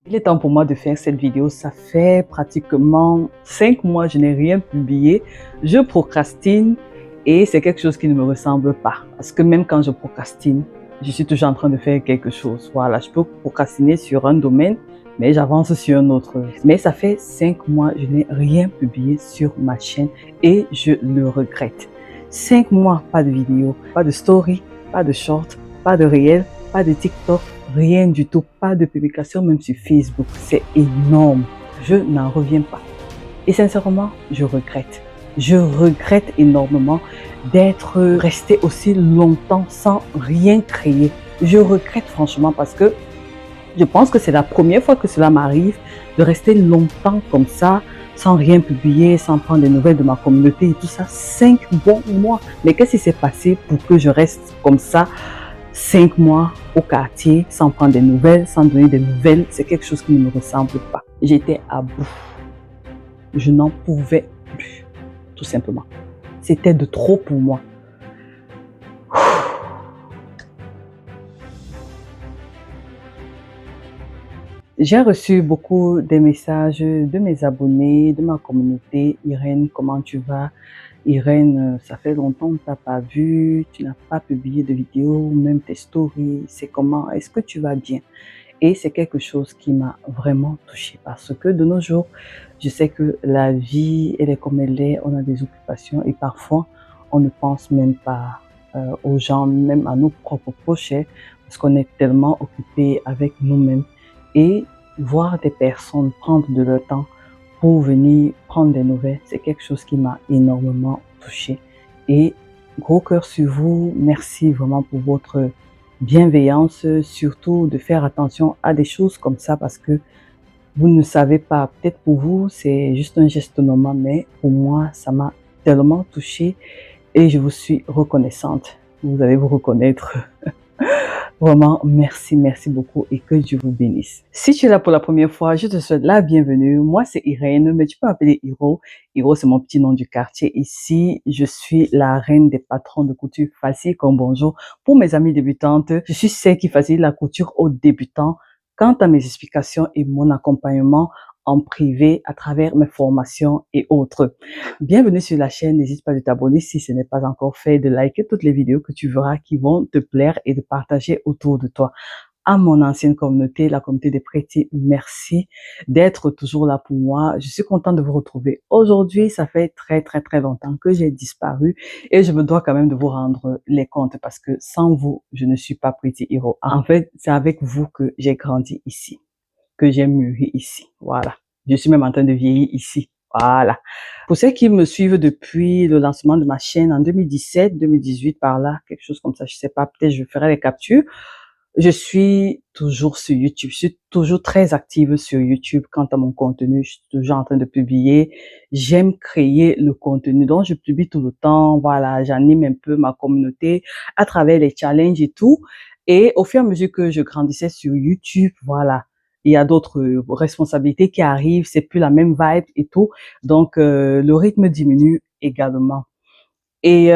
Il est temps pour moi de faire cette vidéo. Ça fait pratiquement 5 mois, je n'ai rien publié. Je procrastine et c'est quelque chose qui ne me ressemble pas. Parce que même quand je procrastine, je suis toujours en train de faire quelque chose. Voilà, je peux procrastiner sur un domaine, mais j'avance sur un autre. Mais ça fait 5 mois, je n'ai rien publié sur ma chaîne et je le regrette. 5 mois, pas de vidéo, pas de story, pas de short, pas de réel, pas de TikTok, rien du tout, pas de publication même sur Facebook. C'est énorme. Je n'en reviens pas. Et sincèrement, je regrette. Je regrette énormément d'être resté aussi longtemps sans rien créer. Je regrette franchement parce que je pense que c'est la première fois que cela m'arrive de rester longtemps comme ça, sans rien publier, sans prendre des nouvelles de ma communauté et tout ça. 5 bons mois. Mais qu'est-ce qui s'est passé pour que je reste comme ça 5 mois au quartier, sans prendre des nouvelles, sans donner des nouvelles? C'est quelque chose qui ne me ressemble pas. J'étais à bout. Je n'en pouvais plus, tout simplement. C'était de trop pour moi. J'ai reçu beaucoup de messages de mes abonnés, de ma communauté. Irène, comment tu vas? Irène, ça fait longtemps que tu n'as pas vu, tu n'as pas publié de vidéo, même tes stories, c'est comment? Est-ce que tu vas bien? Et c'est quelque chose qui m'a vraiment touchée parce que de nos jours, je sais que la vie, elle est comme elle est, on a des occupations et parfois, on ne pense même pas aux gens, même à nos propres projets, parce qu'on est tellement occupé avec nous-mêmes. Et voir des personnes prendre de leur temps pour venir prendre des nouvelles, c'est quelque chose qui m'a énormément touchée. Et gros cœur sur vous, merci vraiment pour votre bienveillance, surtout de faire attention à des choses comme ça parce que vous ne savez pas, peut-être pour vous c'est juste un geste normal, mais pour moi ça m'a tellement touchée et je vous suis reconnaissante. Vous allez vous reconnaître. Vraiment, merci, merci beaucoup et que Dieu vous bénisse. Si tu es là pour la première fois, je te souhaite la bienvenue. Moi, c'est Irène, mais tu peux m'appeler Hiro. Hiro, c'est mon petit nom du quartier. Ici, je suis la reine des patrons de couture facile comme bonjour. Pour mes amis débutantes, je suis celle qui facilite la couture aux débutants. Quant à mes explications et mon accompagnement en privé à travers mes formations et autres. Bienvenue sur la chaîne, n'hésite pas de t'abonner si ce n'est pas encore fait, de liker toutes les vidéos que tu verras qui vont te plaire et de partager autour de toi. À mon ancienne communauté, la communauté des Pretty, merci d'être toujours là pour moi. Je suis contente de vous retrouver. Aujourd'hui, ça fait très longtemps que j'ai disparu et je me dois quand même de vous rendre les comptes parce que sans vous, je ne suis pas Pretty Hero. En fait, c'est avec vous que j'ai grandi ici, que j'ai mûri ici. Voilà. Je suis même en train de vieillir ici. Voilà. Pour ceux qui me suivent depuis le lancement de ma chaîne en 2017, 2018 par là, quelque chose comme ça, je sais pas, peut-être je ferai les captures. Je suis toujours sur YouTube. Je suis toujours très active sur YouTube quant à mon contenu. Je suis toujours en train de publier. J'aime créer le contenu. Donc, je publie tout le temps. Voilà. J'anime un peu ma communauté à travers les challenges et tout. Et au fur et à mesure que je grandissais sur YouTube, voilà, il y a d'autres responsabilités qui arrivent. C'est plus la même vibe et tout. Donc, le rythme diminue également. Et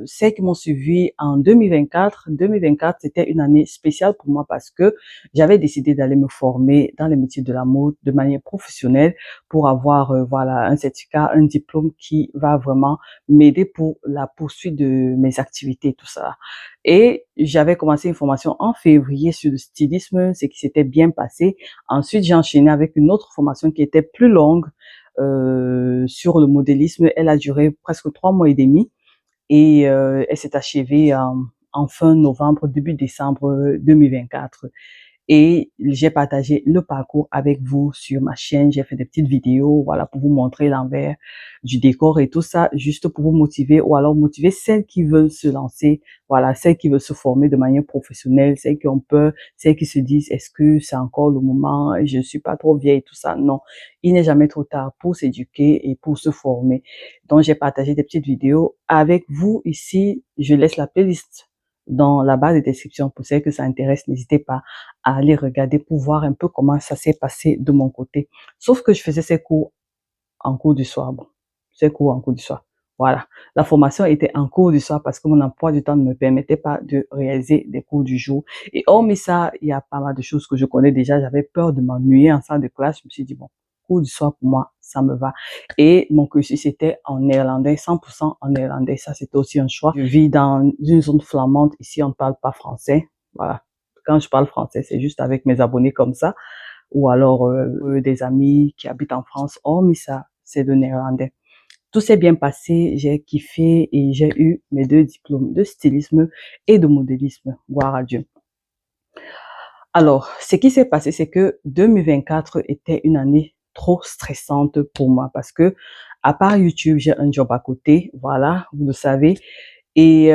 celles qui m'ont suivi en 2024, 2024, c'était une année spéciale pour moi parce que j'avais décidé d'aller me former dans les métiers de la mode de manière professionnelle pour avoir voilà un certificat, un diplôme qui va vraiment m'aider pour la poursuite de mes activités, tout ça. Et j'avais commencé une formation en février sur le stylisme, ce qui s'était bien passé. Ensuite, j'ai enchaîné avec une autre formation qui était plus longue, sur le modélisme. Elle a duré presque 3 mois et demi et elle s'est achevée en fin novembre, début décembre 2024. Et j'ai partagé le parcours avec vous sur ma chaîne. J'ai fait des petites vidéos, voilà, pour vous montrer l'envers du décor et tout ça, juste pour vous motiver ou alors motiver celles qui veulent se lancer, voilà, celles qui veulent se former de manière professionnelle, celles qui ont peur, celles qui se disent, est-ce que c'est encore le moment, je ne suis pas trop vieille et tout ça. Non, il n'est jamais trop tard pour s'éduquer et pour se former. Donc, j'ai partagé des petites vidéos avec vous ici. Je laisse la playlist dans la barre de description pour celles que ça intéresse. N'hésitez pas à aller regarder pour voir un peu comment ça s'est passé de mon côté. Sauf que je faisais ces cours en cours du soir. Bon, ces cours en cours du soir. Voilà. La formation était en cours du soir parce que mon emploi du temps ne me permettait pas de réaliser des cours du jour. Et hormis ça, il y a pas mal de choses que je connais déjà. J'avais peur de m'ennuyer en salle de classe. Je me suis dit, bon, cours du soir pour moi, ça me va. Et mon cursus était en néerlandais, 100% en néerlandais. Ça, c'était aussi un choix. Je vis dans une zone flamande. Ici, on ne parle pas français. Voilà. Quand je parle français, c'est juste avec mes abonnés comme ça. Ou alors des amis qui habitent en France. Hormis ça, c'est le néerlandais. Tout s'est bien passé, j'ai kiffé et j'ai eu mes 2 diplômes de stylisme et de modélisme. Gloire à Dieu. Alors, ce qui s'est passé, c'est que 2024 était une année trop stressante pour moi parce que, à part YouTube, j'ai un job à côté, voilà, vous le savez. Et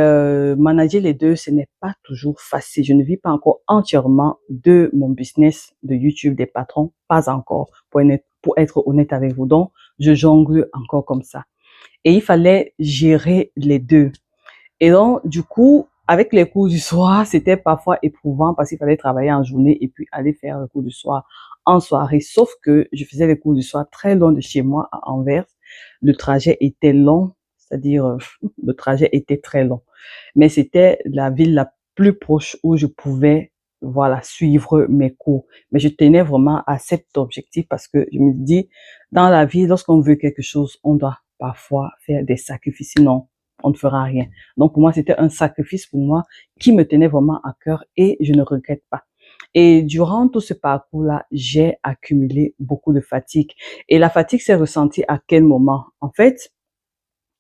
manager les deux, ce n'est pas toujours facile. Je ne vis pas encore entièrement de mon business de YouTube des patrons, pas encore, pour être honnête avec vous. Donc, je jongle encore comme ça. Et il fallait gérer les deux. Et donc, du coup, avec les cours du soir, c'était parfois éprouvant parce qu'il fallait travailler en journée et puis aller faire les cours du soir en soirée. Sauf que je faisais les cours du soir très loin de chez moi, à Anvers. Le trajet était long, c'est-à-dire le trajet était très long. Mais c'était la ville la plus proche où je pouvais, voilà, suivre mes cours. Mais je tenais vraiment à cet objectif parce que je me dis, dans la vie, lorsqu'on veut quelque chose, on doit parfois faire des sacrifices, sinon on ne fera rien. Donc pour moi, c'était un sacrifice pour moi qui me tenait vraiment à cœur et je ne regrette pas. Et durant tout ce parcours-là, j'ai accumulé beaucoup de fatigue. Et la fatigue s'est ressentie à quel moment? En fait,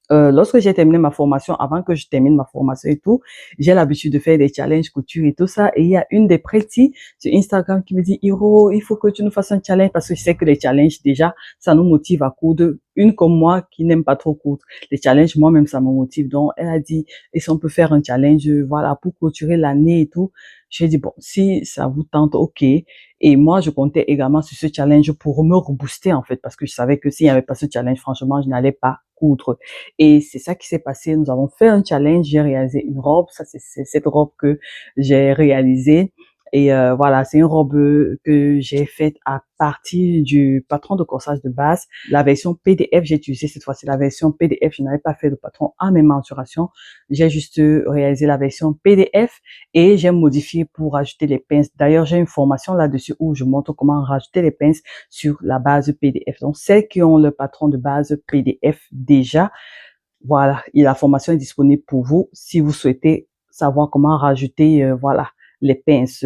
lorsque j'ai terminé ma formation, avant que je termine ma formation et tout, j'ai l'habitude de faire des challenges couture et tout ça. Et il y a une des prêtis sur Instagram qui me dit, Hiro, il faut que tu nous fasses un challenge parce que je sais que les challenges, déjà, ça nous motive à coudre. Une comme moi qui n'aime pas trop coudre. Les challenges, moi-même, ça me motive. Donc, elle a dit, et si on peut faire un challenge, voilà, pour clôturer l'année et tout. J'ai dit, bon, si ça vous tente, ok. Et moi, je comptais également sur ce challenge pour me rebooster, en fait, parce que je savais que s'il n'y avait pas ce challenge, franchement, je n'allais pas coudre. Et c'est ça qui s'est passé. Nous avons fait un challenge. J'ai réalisé une robe. Ça, c'est cette robe que j'ai réalisée. Et voilà, c'est une robe que j'ai faite à partir du patron de corsage de base. La version PDF, j'ai utilisé cette fois-ci la version PDF. Je n'avais pas fait le patron à mes mensurations. J'ai juste réalisé la version PDF et j'ai modifié pour rajouter les pinces. D'ailleurs, j'ai une formation là-dessus où je montre comment rajouter les pinces sur la base PDF. Donc, celles qui ont le patron de base PDF déjà, voilà, et la formation est disponible pour vous si vous souhaitez savoir comment rajouter, voilà, les pinces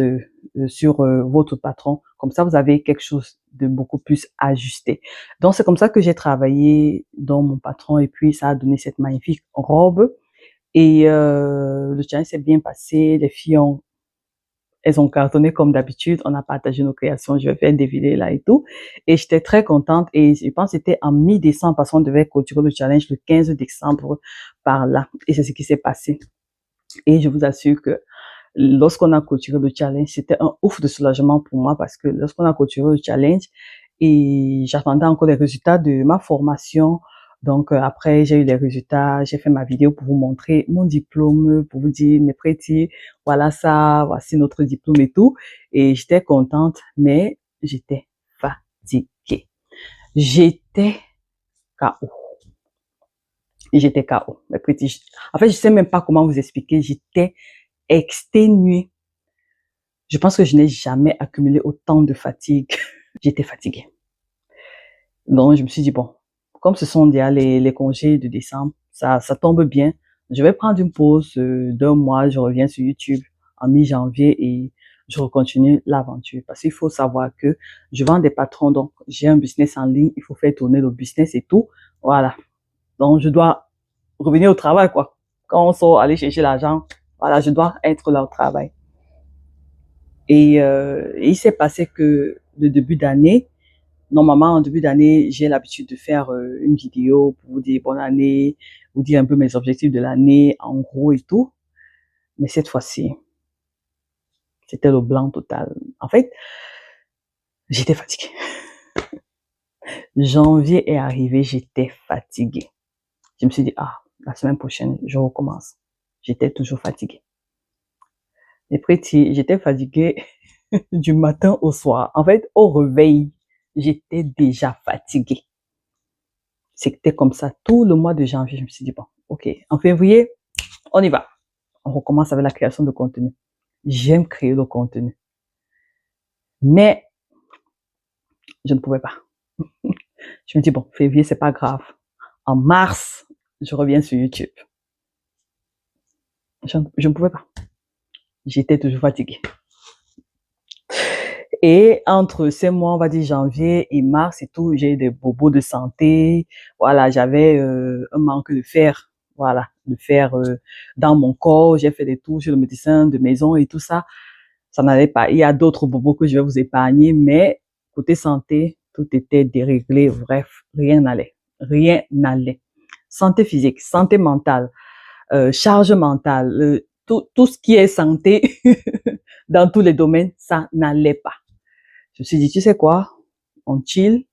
sur votre patron. Comme ça, vous avez quelque chose de beaucoup plus ajusté. Donc, c'est comme ça que j'ai travaillé dans mon patron et puis ça a donné cette magnifique robe. Et le challenge s'est bien passé. Les filles elles ont cartonné comme d'habitude. On a partagé nos créations. Je vais faire défiler là et tout. Et j'étais très contente. Et je pense que c'était en mi-décembre parce qu'on devait clôturer le challenge le 15 décembre par là. Et c'est ce qui s'est passé. Et je vous assure que lorsqu'on a clôturé le challenge, c'était un ouf de soulagement pour moi parce que lorsqu'on a clôturé le challenge et j'attendais encore les résultats de ma formation. Donc après, j'ai eu les résultats, j'ai fait ma vidéo pour vous montrer mon diplôme, pour vous dire mes prêtis, voilà ça, voici notre diplôme et tout. Et j'étais contente, mais j'étais fatiguée. J'étais KO. J'étais KO. Mes prêtis, en fait, je sais même pas comment vous expliquer. J'étais exténuée. Je pense que je n'ai jamais accumulé autant de fatigue. J'étais fatiguée. Donc, je me suis dit, bon, comme ce sont déjà les congés de décembre, ça tombe bien. Je vais prendre une pause d'un mois, je reviens sur YouTube en mi-janvier et je recontinue l'aventure. Parce qu'il faut savoir que je vends des patrons, donc j'ai un business en ligne, il faut faire tourner le business et tout. Voilà. Donc, je dois revenir au travail, quoi. Quand on sort, aller chercher l'argent, voilà, je dois être là au travail. Et il s'est passé que le début d'année, normalement, en début d'année, j'ai l'habitude de faire une vidéo pour vous dire bonne année, vous dire un peu mes objectifs de l'année, en gros et tout. Mais cette fois-ci, c'était le blanc total. En fait, j'étais fatiguée. Janvier est arrivé, j'étais fatiguée. Je me suis dit, ah, la semaine prochaine, je recommence. J'étais toujours fatiguée. Et petit, j'étais fatiguée du matin au soir. En fait, au réveil, j'étais déjà fatiguée. C'était comme ça tout le mois de janvier. Je me suis dit, bon, ok, en février, on y va. On recommence avec la création de contenu. J'aime créer le contenu. Mais je ne pouvais pas. Je me dis, bon, février, c'est pas grave. En mars, je reviens sur YouTube. Je ne pouvais pas. J'étais toujours fatiguée. Et entre ces mois, on va dire janvier et mars et tout, j'ai eu des bobos de santé. Voilà, j'avais un manque de fer. Voilà, de fer dans mon corps. J'ai fait des tours chez le médecin de maison et tout ça. Ça n'allait pas. Il y a d'autres bobos que je vais vous épargner, mais côté santé, tout était déréglé. Bref, rien n'allait. Rien n'allait. Santé physique, santé mentale, charge mentale, tout ce qui est santé dans tous les domaines, ça n'allait pas. Je me suis dit, tu sais quoi, on chill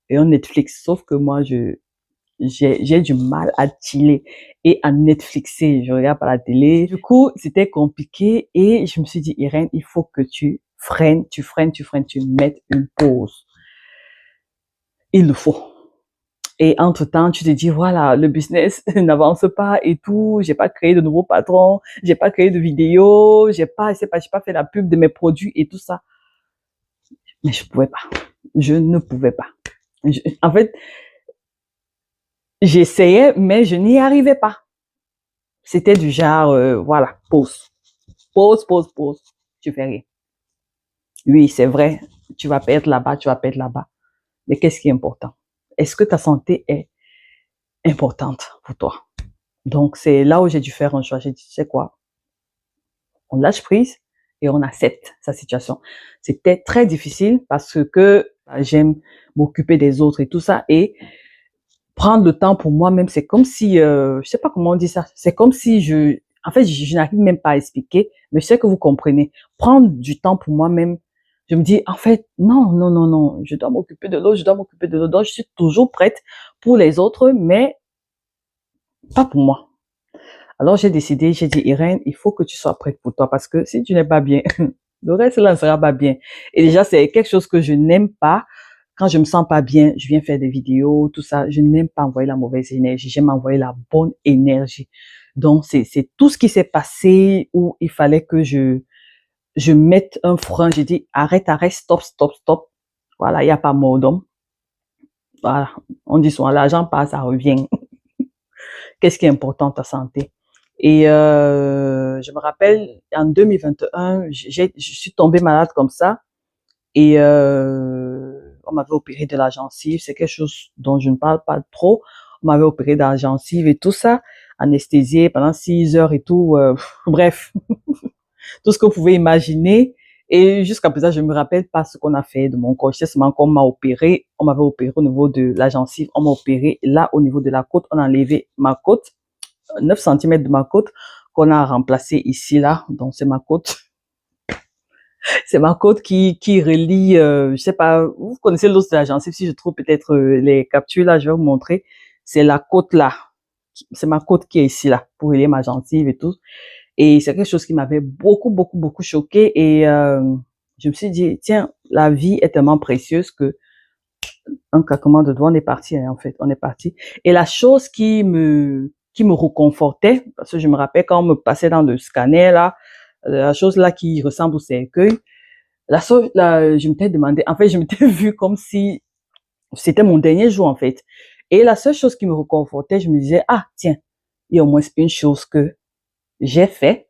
et on Netflix. Sauf que moi, j'ai du mal à chiller et à Netflixer. Je regarde pas la télé. Du coup, c'était compliqué et je me suis dit, Irène, il faut que tu mettes une pause. Il le faut. Et entre-temps, tu te dis, voilà, le business n'avance pas et tout. J'ai pas créé de nouveaux patrons. J'ai pas créé de vidéos. J'ai pas fait la pub de mes produits et tout ça. Mais je pouvais pas. Je ne pouvais pas. En fait, j'essayais, mais je n'y arrivais pas. C'était du genre, voilà, pause. Pause. Tu fais rien. Oui, c'est vrai. Tu vas perdre là-bas. Mais qu'est-ce qui est important? Est-ce que ta santé est importante pour toi? Donc, c'est là où j'ai dû faire un choix. J'ai dit, tu sais quoi? On lâche prise et on accepte sa situation. C'était très difficile parce que j'aime m'occuper des autres et tout ça. Et prendre le temps pour moi-même, c'est comme si, je sais pas comment on dit ça, c'est comme si en fait, je n'arrive même pas à expliquer, mais je sais que vous comprenez. Prendre du temps pour moi-même, je me dis, en fait, non, je dois m'occuper de l'autre, donc je suis toujours prête pour les autres, mais pas pour moi. Alors, j'ai décidé, j'ai dit, Irène, il faut que tu sois prête pour toi, parce que si tu n'es pas bien, le reste là ne sera pas bien. Et déjà, c'est quelque chose que je n'aime pas. Quand je me sens pas bien, je viens faire des vidéos, tout ça. Je n'aime pas envoyer la mauvaise énergie. J'aime envoyer la bonne énergie. Donc, c'est tout ce qui s'est passé où il fallait que je mette un frein. J'ai dit, arrête, stop. Voilà, il n'y a pas mort d'homme. Voilà. On dit souvent, l'argent passe, ça revient. Qu'est-ce qui est important, ta santé? Et je me rappelle, en 2021, je suis tombée malade comme ça. Et on m'avait opéré de la gencive. C'est quelque chose dont je ne parle pas trop. On m'avait opéré de la gencive et tout ça, anesthésié pendant 6 heures et tout. Bref, tout ce que vous pouvez imaginer. Et jusqu'à présent, je me rappelle pas ce qu'on a fait de mon corps. Je sais seulement qu'on m'a opéré. On m'avait opéré au niveau de la gencive. On m'a opéré là au niveau de la côte. On a enlevé ma côte, 9 centimètres de ma côte, qu'on a remplacé ici, là. Donc, c'est ma côte. C'est ma côte qui relie, je sais pas, vous connaissez l'os de la gencive, si je trouve peut-être les captures là, je vais vous montrer. C'est la côte là. C'est ma côte qui est ici là, pour relier ma gencive et tout. Et c'est quelque chose qui m'avait beaucoup choqué. Et je me suis dit, tiens, la vie est tellement précieuse que un claquement de doigts, on est parti, hein, en fait, on est parti. Et la chose qui me réconfortait, parce que je me rappelle quand on me passait dans le scanner là, la chose là qui ressemble au cercueil, je m'étais demandé, en fait, je m'étais vue comme si c'était mon dernier jour, en fait. Et la seule chose qui me réconfortait, je me disais, ah, tiens, il y a au moins une chose que j'ai fait,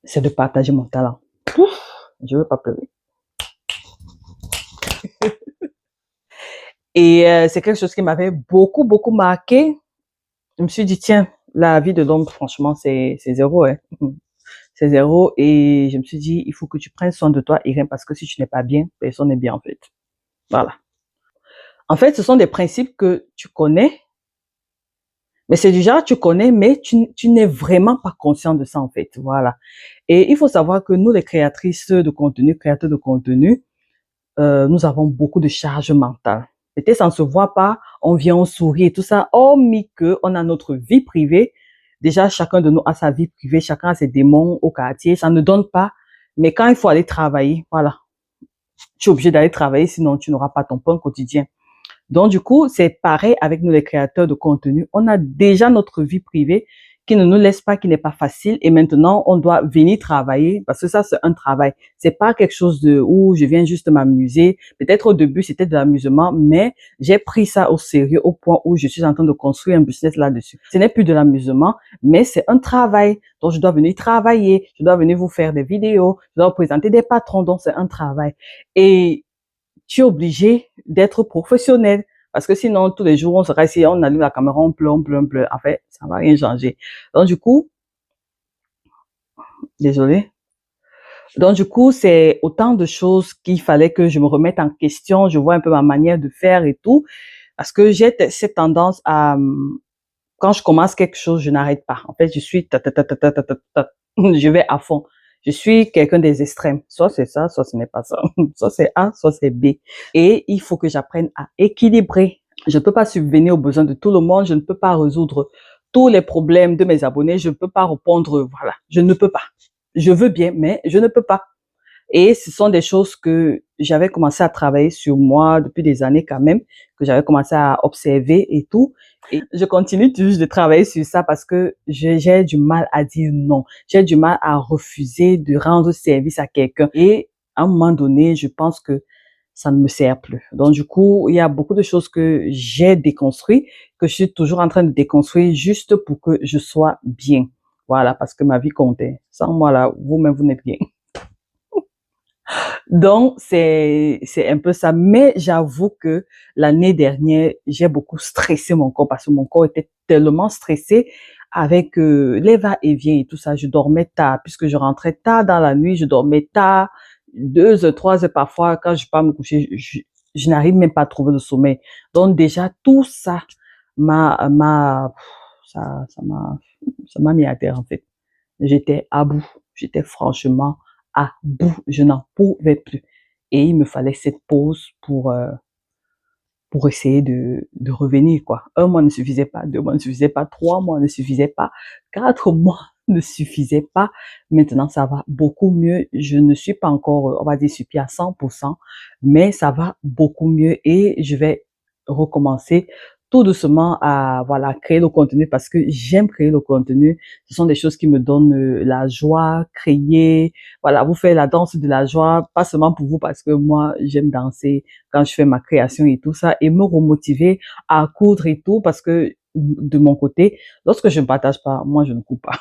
c'est de partager mon talent. Ouf, je veux pas pleurer. Et c'est quelque chose qui m'avait beaucoup marqué. Je me suis dit, tiens, la vie de l'homme, franchement, c'est zéro, hein. C'est zéro. Et je me suis dit, il faut que tu prennes soin de toi, Irène, parce que si tu n'es pas bien, personne n'est bien, en fait. Voilà. En fait, ce sont des principes que tu connais, mais c'est du genre, tu connais, mais tu n'es vraiment pas conscient de ça, en fait. Voilà. Et il faut savoir que nous, les créatrices de contenu, créateurs de contenu, nous avons beaucoup de charge mentale. Peut-être ça ne se voit pas, on vient, on sourit et tout ça, hormis que on a notre vie privée. Déjà, chacun de nous a sa vie privée, chacun a ses démons au quartier, ça ne donne pas. Mais quand il faut aller travailler, voilà, tu es obligé d'aller travailler, sinon tu n'auras pas ton pain quotidien. Donc, du coup, c'est pareil avec nous, les créateurs de contenu. On a déjà notre vie privée qui ne nous laisse pas, qui n'est pas facile. Et maintenant, on doit venir travailler parce que ça, c'est un travail. C'est pas quelque chose de où je viens juste m'amuser. Peut-être au début, c'était de l'amusement, mais j'ai pris ça au sérieux au point où je suis en train de construire un business là-dessus. Ce n'est plus de l'amusement, mais c'est un travail. Donc, je dois venir travailler. Je dois venir vous faire des vidéos. Je dois vous présenter des patrons. Donc, c'est un travail. Et tu es obligé d'être professionnel. Parce que sinon, tous les jours, on sera ici, on allume la caméra, on pleure, on pleure, on pleure. En fait, ça va rien changer. Donc, du coup, désolé. Donc, du coup, c'est autant de choses qu'il fallait que je me remette en question. Je vois un peu ma manière de faire et tout. Parce que j'ai cette tendance à, quand je commence quelque chose, je n'arrête pas. En fait, je suis je vais à fond. Je suis quelqu'un des extrêmes. Soit c'est ça, soit ce n'est pas ça. Soit c'est A, soit c'est B. Et il faut que j'apprenne à équilibrer. Je ne peux pas subvenir aux besoins de tout le monde. Je ne peux pas résoudre tous les problèmes de mes abonnés. Je ne peux pas répondre, voilà. Je ne peux pas. Je veux bien, mais je ne peux pas. Et ce sont des choses que j'avais commencé à travailler sur moi depuis des années quand même, que j'avais commencé à observer et tout. Et je continue toujours de travailler sur ça parce que j'ai du mal à dire non. J'ai du mal à refuser de rendre service à quelqu'un. Et à un moment donné, je pense que ça ne me sert plus. Donc, du coup, il y a beaucoup de choses que j'ai déconstruites, que je suis toujours en train de déconstruire juste pour que je sois bien. Voilà, parce que ma vie comptait. Sans moi, là, vous-même, vous n'êtes rien. Donc, c'est un peu ça. Mais j'avoue que l'année dernière, j'ai beaucoup stressé mon corps parce que mon corps était tellement stressé avec les va-et-vient et tout ça. Je dormais tard puisque je rentrais tard dans la nuit. Je dormais tard, 2 heures, 3 heures parfois. Quand je pars me coucher, je n'arrive même pas à trouver le sommeil. Donc déjà, tout ça ça m'a mis à terre en fait. J'étais à bout. J'étais franchement à bout. Je n'en pouvais plus. Et il me fallait cette pause pour essayer de revenir, quoi. 1 mois ne suffisait pas, 2 mois ne suffisait pas, 3 mois ne suffisait pas, 4 mois ne suffisait pas. Maintenant, ça va beaucoup mieux. Je ne suis pas encore, on va dire, sur pied à 100%, mais ça va beaucoup mieux et je vais recommencer tout doucement à, voilà, créer le contenu parce que j'aime créer le contenu. Ce sont des choses qui me donnent la joie, créer, voilà, vous faites la danse de la joie, pas seulement pour vous parce que moi, j'aime danser quand je fais ma création et tout ça et me remotiver à coudre et tout parce que de mon côté, lorsque je ne partage pas, moi, je ne couds pas.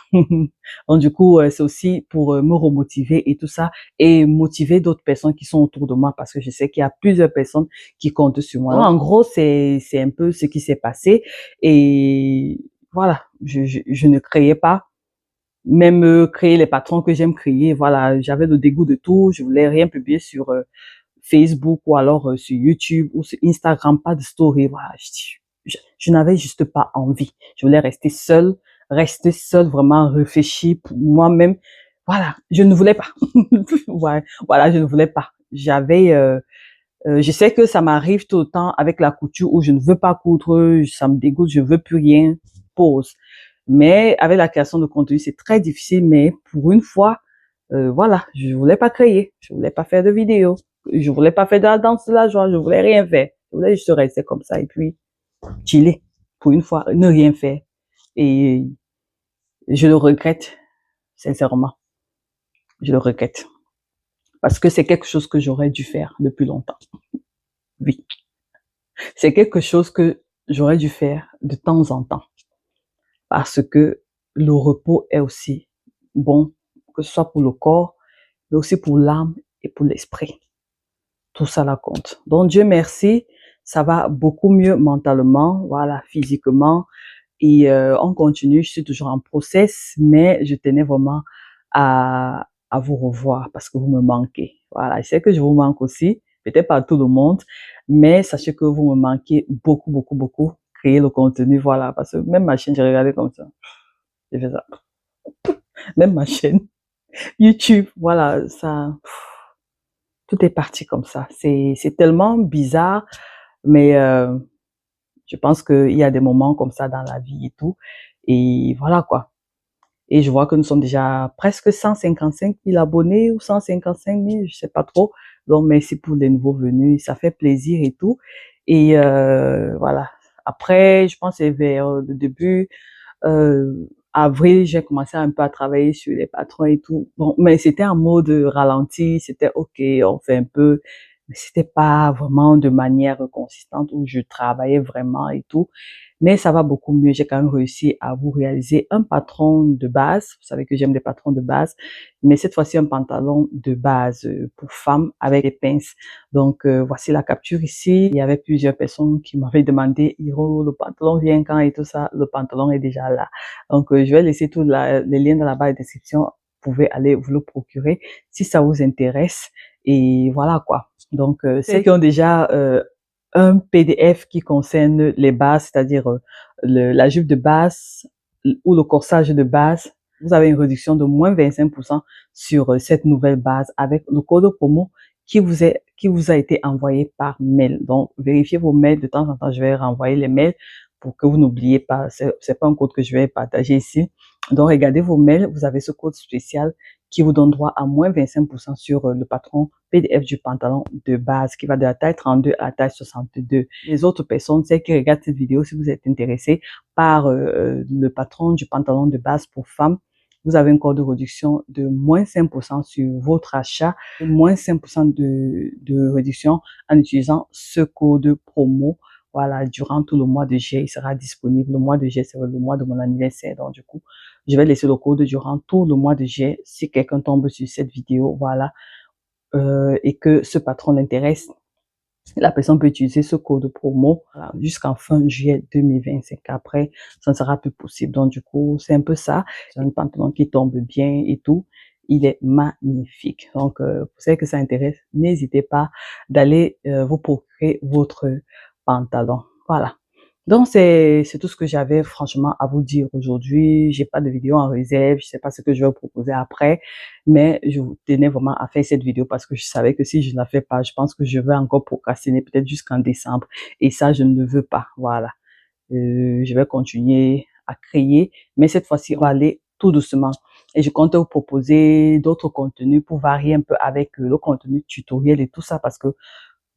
Donc, du coup, c'est aussi pour me remotiver et tout ça et motiver d'autres personnes qui sont autour de moi parce que je sais qu'il y a plusieurs personnes qui comptent sur moi. Donc, en gros, c'est un peu ce qui s'est passé et voilà, je ne créais pas. Même créer les patrons que j'aime créer, voilà, j'avais le dégoût de tout, je voulais rien publier sur Facebook ou alors sur YouTube ou sur Instagram, pas de story, voilà, je n'avais juste pas envie. Je voulais rester seule, vraiment réfléchir pour moi-même. Voilà, je ne voulais pas. Voilà, je ne voulais pas. Je sais que ça m'arrive tout le temps avec la couture où je ne veux pas coudre, ça me dégoûte, je veux plus rien, pause. Mais avec la création de contenu, c'est très difficile, mais pour une fois, voilà, je voulais pas créer, je voulais pas faire de vidéos, je voulais pas faire de la danse de la joie, je voulais rien faire. Je voulais juste rester comme ça et puis chiller. Pour une fois, ne rien faire. Et je le regrette, sincèrement. Je le regrette. Parce que c'est quelque chose que j'aurais dû faire depuis longtemps. Oui. C'est quelque chose que j'aurais dû faire de temps en temps. Parce que le repos est aussi bon, que ce soit pour le corps, mais aussi pour l'âme et pour l'esprit. Tout ça là compte. Donc Dieu merci, ça va beaucoup mieux mentalement, voilà, physiquement. Et on continue, je suis toujours en process, mais je tenais vraiment à vous revoir parce que vous me manquez. Voilà, je sais que je vous manque aussi, peut-être pas tout le monde, mais sachez que vous me manquez beaucoup, beaucoup, beaucoup. Créer le contenu, voilà, parce que même ma chaîne, j'ai regardé comme ça. J'ai fait ça. Même ma chaîne YouTube, voilà, ça, tout est parti comme ça. C'est tellement bizarre, mais je pense qu'il y a des moments comme ça dans la vie et tout. Et voilà quoi. Et je vois que nous sommes déjà presque 155 000 abonnés ou 155 000, je sais pas trop. Donc merci pour les nouveaux venus, ça fait plaisir et tout. Et voilà. Après, je pense que c'est vers le début avril, j'ai commencé un peu à travailler sur les patrons et tout. Bon, mais c'était en mode ralenti, c'était OK, on fait un peu, mais c'était pas vraiment de manière consistante où je travaillais vraiment et tout. Mais ça va beaucoup mieux. J'ai quand même réussi à vous réaliser un patron de base. Vous savez que j'aime les patrons de base, mais cette fois-ci un pantalon de base pour femmes avec des pinces. Donc voici la capture ici. Il y avait plusieurs personnes qui m'avaient demandé, Hiro, le pantalon vient quand et tout ça. Le pantalon est déjà là. Donc je vais laisser tous les liens dans la barre de description. Vous pouvez aller vous le procurer si ça vous intéresse. Et voilà quoi. Donc ceux qui ont déjà un PDF qui concerne les bases, c'est-à-dire la jupe de base ou le corsage de base, vous avez une réduction de moins 25% sur cette nouvelle base avec le code promo qui vous a été envoyé par mail. Donc, vérifiez vos mails. De temps en temps, je vais renvoyer les mails pour que vous n'oubliez pas. C'est pas un code que je vais partager ici. Donc, regardez vos mails. Vous avez ce code spécial qui vous donne droit à moins 25% sur le patron PDF du pantalon de base qui va de la taille 32 à la taille 62. Les autres personnes, celles qui regardent cette vidéo, si vous êtes intéressé par le patron du pantalon de base pour femmes, vous avez un code de réduction de moins 5% sur votre achat, moins 5% de réduction en utilisant ce code promo. Voilà, durant tout le mois de juillet, il sera disponible. Le mois de juillet, c'est le mois de mon anniversaire. Donc, du coup, je vais laisser le code durant tout le mois de juillet. Si quelqu'un tombe sur cette vidéo, voilà, et que ce patron l'intéresse, la personne peut utiliser ce code promo voilà, jusqu'en fin juillet 2025. Après, ça ne sera plus possible. Donc, du coup, c'est un peu ça. C'est un pantalon qui tombe bien et tout. Il est magnifique. Donc, pour ceux que ça intéresse, n'hésitez pas d'aller vous procurer votre pantalon. Voilà. Donc, c'est tout ce que j'avais franchement à vous dire aujourd'hui. J'ai pas de vidéo en réserve. Je sais pas ce que je vais vous proposer après, mais je vous tenais vraiment à faire cette vidéo parce que je savais que si je ne la fais pas, je pense que je vais encore procrastiner peut-être jusqu'en décembre. Et ça, je ne le veux pas. Voilà. Je vais continuer à créer, mais cette fois-ci, on va aller tout doucement. Et je compte vous proposer d'autres contenus pour varier un peu avec le contenu tutoriel et tout ça parce que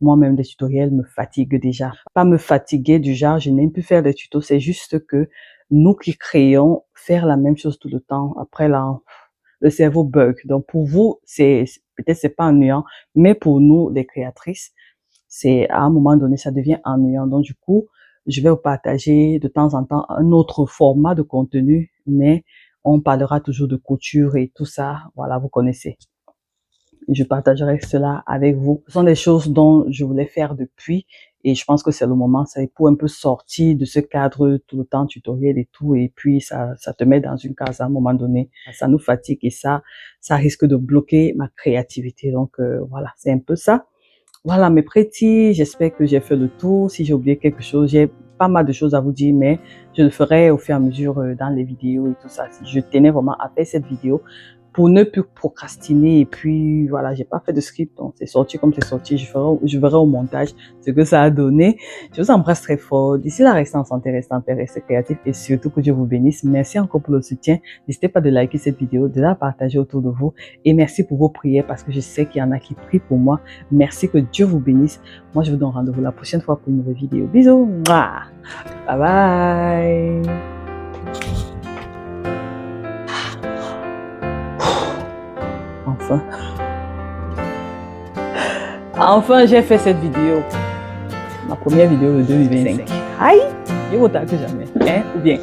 moi-même, les tutoriels me fatiguent déjà. Pas me fatiguer du genre, je n'aime plus faire des tutos, c'est juste que nous qui créons, faire la même chose tout le temps, après là, le cerveau bug. Donc pour vous, peut-être c'est pas ennuyant, mais pour nous, les créatrices, c'est à un moment donné, ça devient ennuyant. Donc du coup, je vais vous partager de temps en temps un autre format de contenu, mais on parlera toujours de couture et tout ça. Voilà, vous connaissez. Je partagerai cela avec vous. Ce sont des choses dont je voulais faire depuis et je pense que c'est le moment, c'est pour un peu sortir de ce cadre tout le temps tutoriel et tout et puis ça te met dans une case à un moment donné. Ça nous fatigue et ça risque de bloquer ma créativité. Donc voilà, c'est un peu ça. Voilà mes petits, j'espère que j'ai fait le tour. Si j'ai oublié quelque chose, j'ai pas mal de choses à vous dire, mais je le ferai au fur et à mesure dans les vidéos et tout ça. Je tenais vraiment à faire cette vidéo pour ne plus procrastiner et puis voilà, j'ai pas fait de script, donc c'est sorti comme c'est sorti. Je verrai au montage ce que ça a donné. Je vous embrasse très fort. D'ici là, restez en santé, restez en paix, restez créatif et surtout que Dieu vous bénisse. Merci encore pour le soutien. N'hésitez pas de liker cette vidéo, de la partager autour de vous et merci pour vos prières parce que je sais qu'il y en a qui prient pour moi. Merci, que Dieu vous bénisse. Moi, je vous donne rendez-vous la prochaine fois pour une nouvelle vidéo. Bisous. Mouah. Bye bye. Enfin, j'ai fait cette vidéo. Ma première vidéo de 2025. Aïe, il vaut tant que jamais. Hein, ou bien.